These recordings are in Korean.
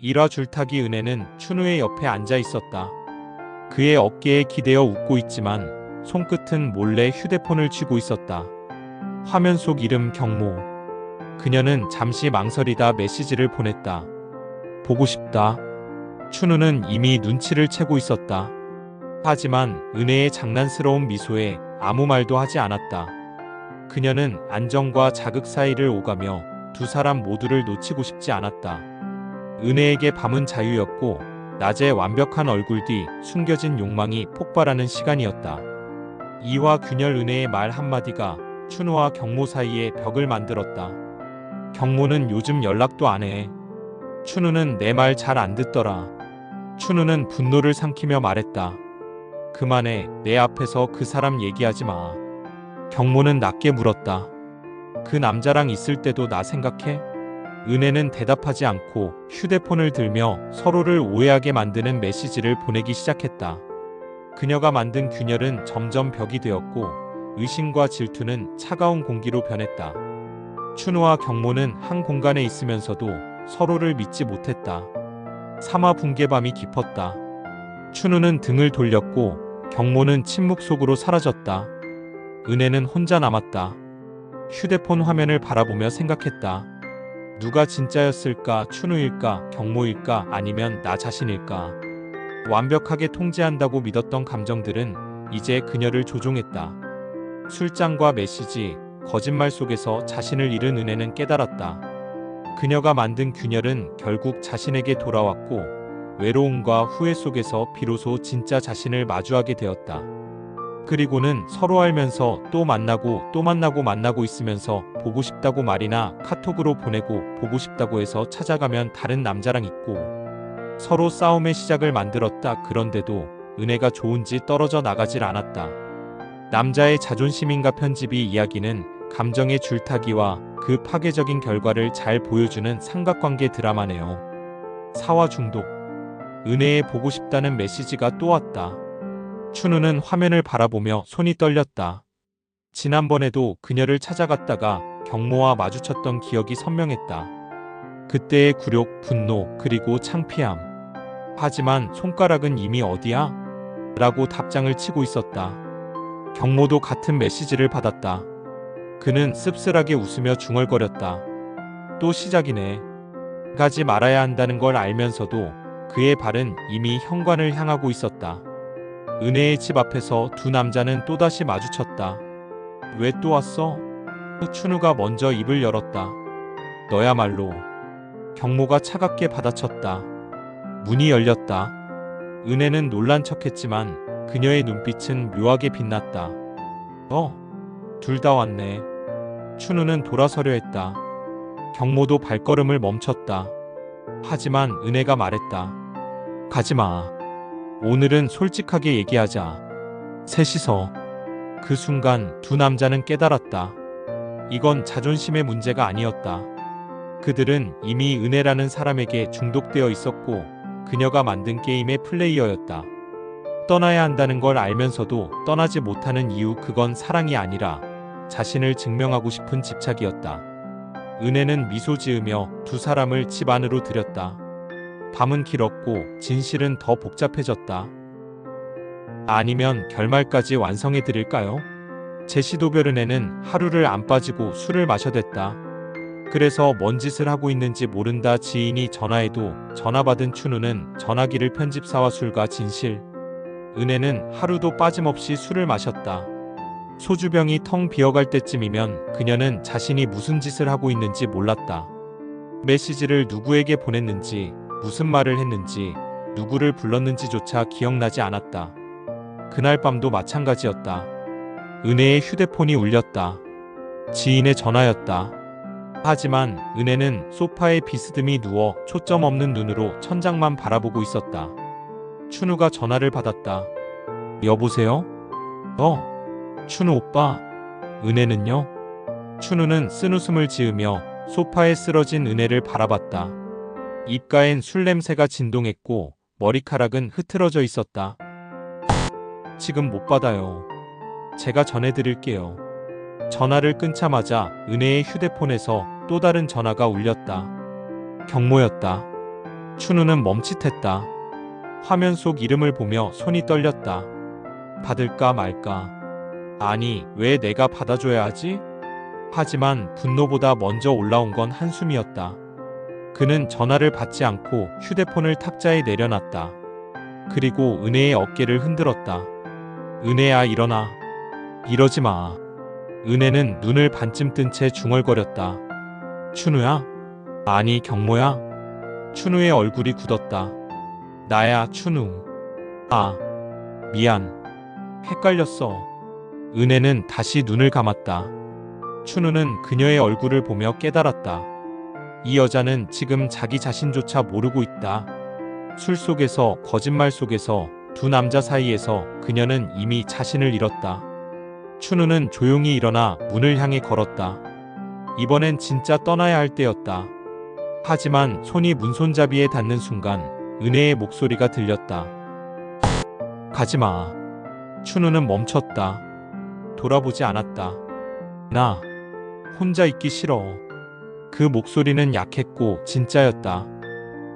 일화 줄타기 은혜는 춘우의 옆에 앉아 있었다. 그의 어깨에 기대어 웃고 있지만 손끝은 몰래 휴대폰을 쥐고 있었다. 화면 속 이름 경모. 그녀는 잠시 망설이다 메시지를 보냈다. 보고 싶다. 춘우는 이미 눈치를 채고 있었다. 하지만 은혜의 장난스러운 미소에 아무 말도 하지 않았다. 그녀는 안정과 자극 사이를 오가며 두 사람 모두를 놓치고 싶지 않았다. 은혜에게 밤은 자유였고 낮의 완벽한 얼굴 뒤 숨겨진 욕망이 폭발하는 시간이었다. 이화 균열 은혜의 말 한마디가 춘우와 경모 사이에 벽을 만들었다. 경모는 요즘 연락도 안 해. 춘우는 내 말 잘 안 듣더라. 춘우는 분노를 삼키며 말했다. 그만해. 내 앞에서 그 사람 얘기하지 마. 경모는 낮게 물었다. 그 남자랑 있을 때도 나 생각해? 은혜는 대답하지 않고 휴대폰을 들며 서로를 오해하게 만드는 메시지를 보내기 시작했다. 그녀가 만든 균열은 점점 벽이 되었고 의심과 질투는 차가운 공기로 변했다. 춘우와 경모는 한 공간에 있으면서도 서로를 믿지 못했다. 삼화 붕괴밤이 깊었다. 춘우는 등을 돌렸고 경모는 침묵 속으로 사라졌다. 은혜는 혼자 남았다. 휴대폰 화면을 바라보며 생각했다. 누가 진짜였을까? 춘우일까? 경모일까? 아니면 나 자신일까? 완벽하게 통제한다고 믿었던 감정들은 이제 그녀를 조종했다. 술잔과 메시지, 거짓말 속에서 자신을 잃은 은혜는 깨달았다. 그녀가 만든 균열은 결국 자신에게 돌아왔고 외로움과 후회 속에서 비로소 진짜 자신을 마주하게 되었다. 그리고는 서로 알면서 또 만나고 있으면서 보고 싶다고 말이나 카톡으로 보내고 보고 싶다고 해서 찾아가면 다른 남자랑 있고 서로 싸움의 시작을 만들었다. 그런데도 은혜가 좋은지 떨어져 나가질 않았다. 남자의 자존심인가 편집이 이야기는 감정의 줄타기와 그 파괴적인 결과를 잘 보여주는 삼각관계 드라마네요. 사화 중독. 은혜의 보고 싶다는 메시지가 또 왔다. 춘우는 화면을 바라보며 손이 떨렸다. 지난번에도 그녀를 찾아갔다가 경모와 마주쳤던 기억이 선명했다. 그때의 굴욕, 분노, 그리고 창피함. 하지만 손가락은 이미 어디야? 라고 답장을 치고 있었다. 경모도 같은 메시지를 받았다. 그는 씁쓸하게 웃으며 중얼거렸다. 또 시작이네. 가지 말아야 한다는 걸 알면서도 그의 발은 이미 현관을 향하고 있었다. 은혜의 집 앞에서 두 남자는 또다시 마주쳤다. 왜 또 왔어? 춘우가 먼저 입을 열었다. 너야말로. 경모가 차갑게 받아쳤다. 문이 열렸다. 은혜는 놀란 척했지만 그녀의 눈빛은 묘하게 빛났다. 둘 다 왔네. 춘우는 돌아서려 했다. 경모도 발걸음을 멈췄다. 하지만 은혜가 말했다. 가지마. 오늘은 솔직하게 얘기하자. 셋이서. 그 순간 두 남자는 깨달았다. 이건 자존심의 문제가 아니었다. 그들은 이미 은혜라는 사람에게 중독되어 있었고 그녀가 만든 게임의 플레이어였다. 떠나야 한다는 걸 알면서도 떠나지 못하는 이유, 그건 사랑이 아니라 자신을 증명하고 싶은 집착이었다. 은혜는 미소 지으며 두 사람을 집 안으로 들였다. 밤은 길었고 진실은 더 복잡해졌다. 아니면 결말까지 완성해드릴까요? 제시도별 은혜는 하루를 안 빠지고 술을 마셔댔다. 그래서 뭔 짓을 하고 있는지 모른다. 지인이 전화해도 전화 받은 춘우는 전화기를 편집사와 술과 진실. 은혜는 하루도 빠짐없이 술을 마셨다. 소주병이 텅 비어갈 때쯤이면 그녀는 자신이 무슨 짓을 하고 있는지 몰랐다. 메시지를 누구에게 보냈는지, 무슨 말을 했는지, 누구를 불렀는지조차 기억나지 않았다. 그날 밤도 마찬가지였다. 은혜의 휴대폰이 울렸다. 지인의 전화였다. 하지만 은혜는 소파에 비스듬히 누워 초점 없는 눈으로 천장만 바라보고 있었다. 춘우가 전화를 받았다. 여보세요? 춘우 오빠. 은혜는요? 춘우는 쓴웃음을 지으며 소파에 쓰러진 은혜를 바라봤다. 입가엔 술 냄새가 진동했고 머리카락은 흐트러져 있었다. 지금 못 받아요. 제가 전해드릴게요. 전화를 끊자마자 은혜의 휴대폰에서 또 다른 전화가 울렸다. 경모였다. 춘우는 멈칫했다. 화면 속 이름을 보며 손이 떨렸다. 받을까 말까. 아니, 왜 내가 받아줘야 하지? 하지만 분노보다 먼저 올라온 건 한숨이었다. 그는 전화를 받지 않고 휴대폰을 탁자에 내려놨다. 그리고 은혜의 어깨를 흔들었다. 은혜야, 일어나. 이러지 마. 은혜는 눈을 반쯤 뜬 채 중얼거렸다. 춘우야? 아니, 경모야? 춘우의 얼굴이 굳었다. 나야, 춘우. 아, 미안. 헷갈렸어. 은혜는 다시 눈을 감았다. 춘우는 그녀의 얼굴을 보며 깨달았다. 이 여자는 지금 자기 자신조차 모르고 있다. 술 속에서, 거짓말 속에서, 두 남자 사이에서 그녀는 이미 자신을 잃었다. 춘우는 조용히 일어나 문을 향해 걸었다. 이번엔 진짜 떠나야 할 때였다. 하지만 손이 문손잡이에 닿는 순간 은혜의 목소리가 들렸다. 가지마. 춘우는 멈췄다. 돌아보지 않았다. 나 혼자 있기 싫어. 그 목소리는 약했고 진짜였다.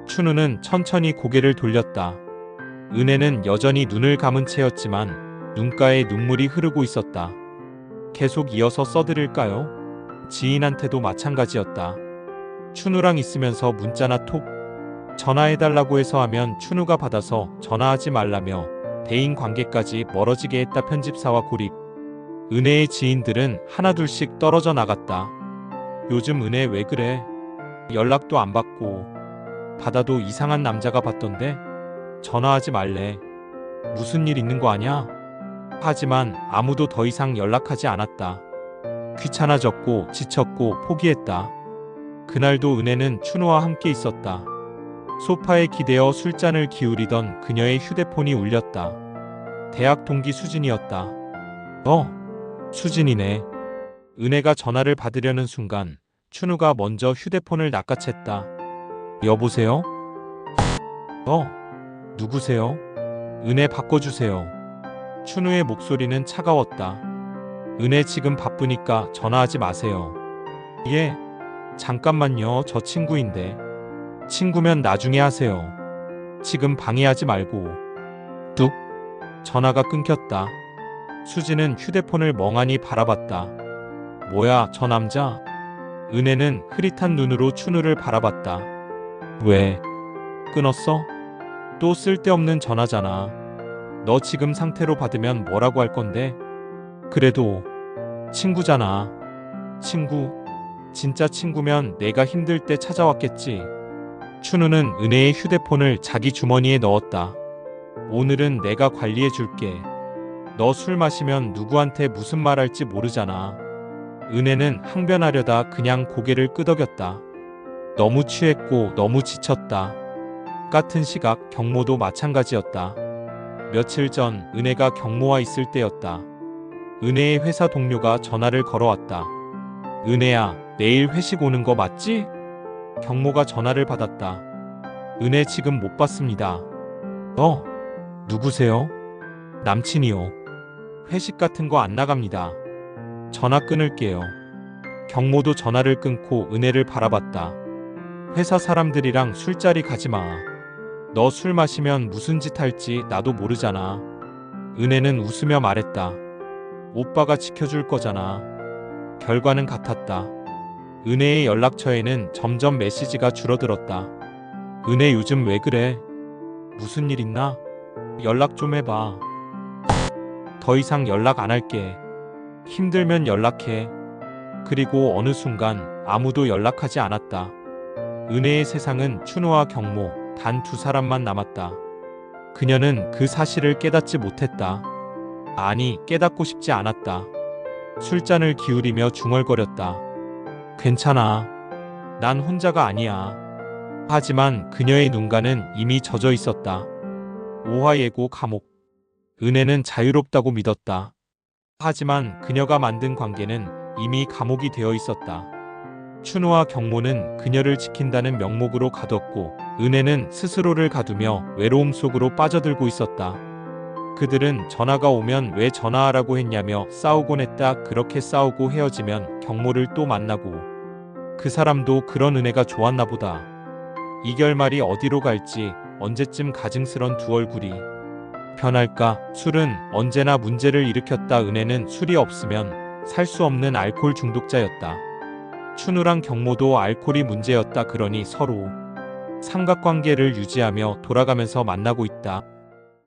춘우는 천천히 고개를 돌렸다. 은혜는 여전히 눈을 감은 채였지만 눈가에 눈물이 흐르고 있었다. 계속 이어서 써드릴까요? 지인한테도 마찬가지였다. 춘우랑 있으면서 문자나 톡, 전화해달라고 해서 하면 춘우가 받아서 전화하지 말라며 대인 관계까지 멀어지게 했다. 편집사와 고립. 은혜의 지인들은 하나둘씩 떨어져 나갔다. 요즘 은혜 왜 그래? 연락도 안 받고 받아도 이상한 남자가 받던데? 전화하지 말래. 무슨 일 있는 거 아냐? 하지만 아무도 더 이상 연락하지 않았다. 귀찮아졌고 지쳤고 포기했다. 그날도 은혜는 춘우와 함께 있었다. 소파에 기대어 술잔을 기울이던 그녀의 휴대폰이 울렸다. 대학 동기 수진이었다. 수진이네. 은혜가 전화를 받으려는 순간 춘우가 먼저 휴대폰을 낚아챘다. 여보세요? 누구세요? 은혜 바꿔주세요. 춘우의 목소리는 차가웠다. 은혜 지금 바쁘니까 전화하지 마세요. 예, 잠깐만요. 저 친구인데. 친구면 나중에 하세요. 지금 방해하지 말고. 뚝. 전화가 끊겼다. 수지는 휴대폰을 멍하니 바라봤다. 뭐야, 저 남자? 은혜는 흐릿한 눈으로 춘우를 바라봤다. 왜? 끊었어? 또 쓸데없는 전화잖아. 너 지금 상태로 받으면 뭐라고 할 건데? 그래도 친구잖아. 친구. 진짜 친구면 내가 힘들 때 찾아왔겠지. 춘우는 은혜의 휴대폰을 자기 주머니에 넣었다. 오늘은 내가 관리해 줄게. 너 술 마시면 누구한테 무슨 말 할지 모르잖아. 은혜는 항변하려다 그냥 고개를 끄덕였다. 너무 취했고 너무 지쳤다. 같은 시각 경모도 마찬가지였다. 며칠 전 은혜가 경모와 있을 때였다. 은혜의 회사 동료가 전화를 걸어왔다. 은혜야, 내일 회식 오는 거 맞지? 경모가 전화를 받았다. 은혜 지금 못 받습니다. 누구세요? 남친이요. 회식 같은 거 안 나갑니다. 전화 끊을게요. 경모도 전화를 끊고 은혜를 바라봤다. 회사 사람들이랑 술자리 가지 마. 너 술 마시면 무슨 짓 할지 나도 모르잖아. 은혜는 웃으며 말했다. 오빠가 지켜줄 거잖아. 결과는 같았다. 은혜의 연락처에는 점점 메시지가 줄어들었다. 은혜 요즘 왜 그래? 무슨 일 있나? 연락 좀 해봐. 더 이상 연락 안 할게. 힘들면 연락해. 그리고 어느 순간 아무도 연락하지 않았다. 은혜의 세상은 춘우와 경모 단 두 사람만 남았다. 그녀는 그 사실을 깨닫지 못했다. 아니, 깨닫고 싶지 않았다. 술잔을 기울이며 중얼거렸다. 괜찮아. 난 혼자가 아니야. 하지만 그녀의 눈가는 이미 젖어 있었다. 오하예고 감옥. 은혜는 자유롭다고 믿었다. 하지만 그녀가 만든 관계는 이미 감옥이 되어 있었다. 춘우와 경모는 그녀를 지킨다는 명목으로 가뒀고 은혜는 스스로를 가두며 외로움 속으로 빠져들고 있었다. 그들은 전화가 오면 왜 전화하라고 했냐며 싸우곤 했다. 그렇게 싸우고 헤어지면 경모를 또 만나고 그 사람도 그런 은혜가 좋았나 보다. 이 결말이 어디로 갈지 언제쯤 가증스런 두 얼굴이 변할까? 술은 언제나 문제를 일으켰다. 은혜는 술이 없으면 살 수 없는 알코올 중독자였다. 춘우랑 경모도 알코올이 문제였다. 그러니 서로 삼각관계를 유지하며 돌아가면서 만나고 있다.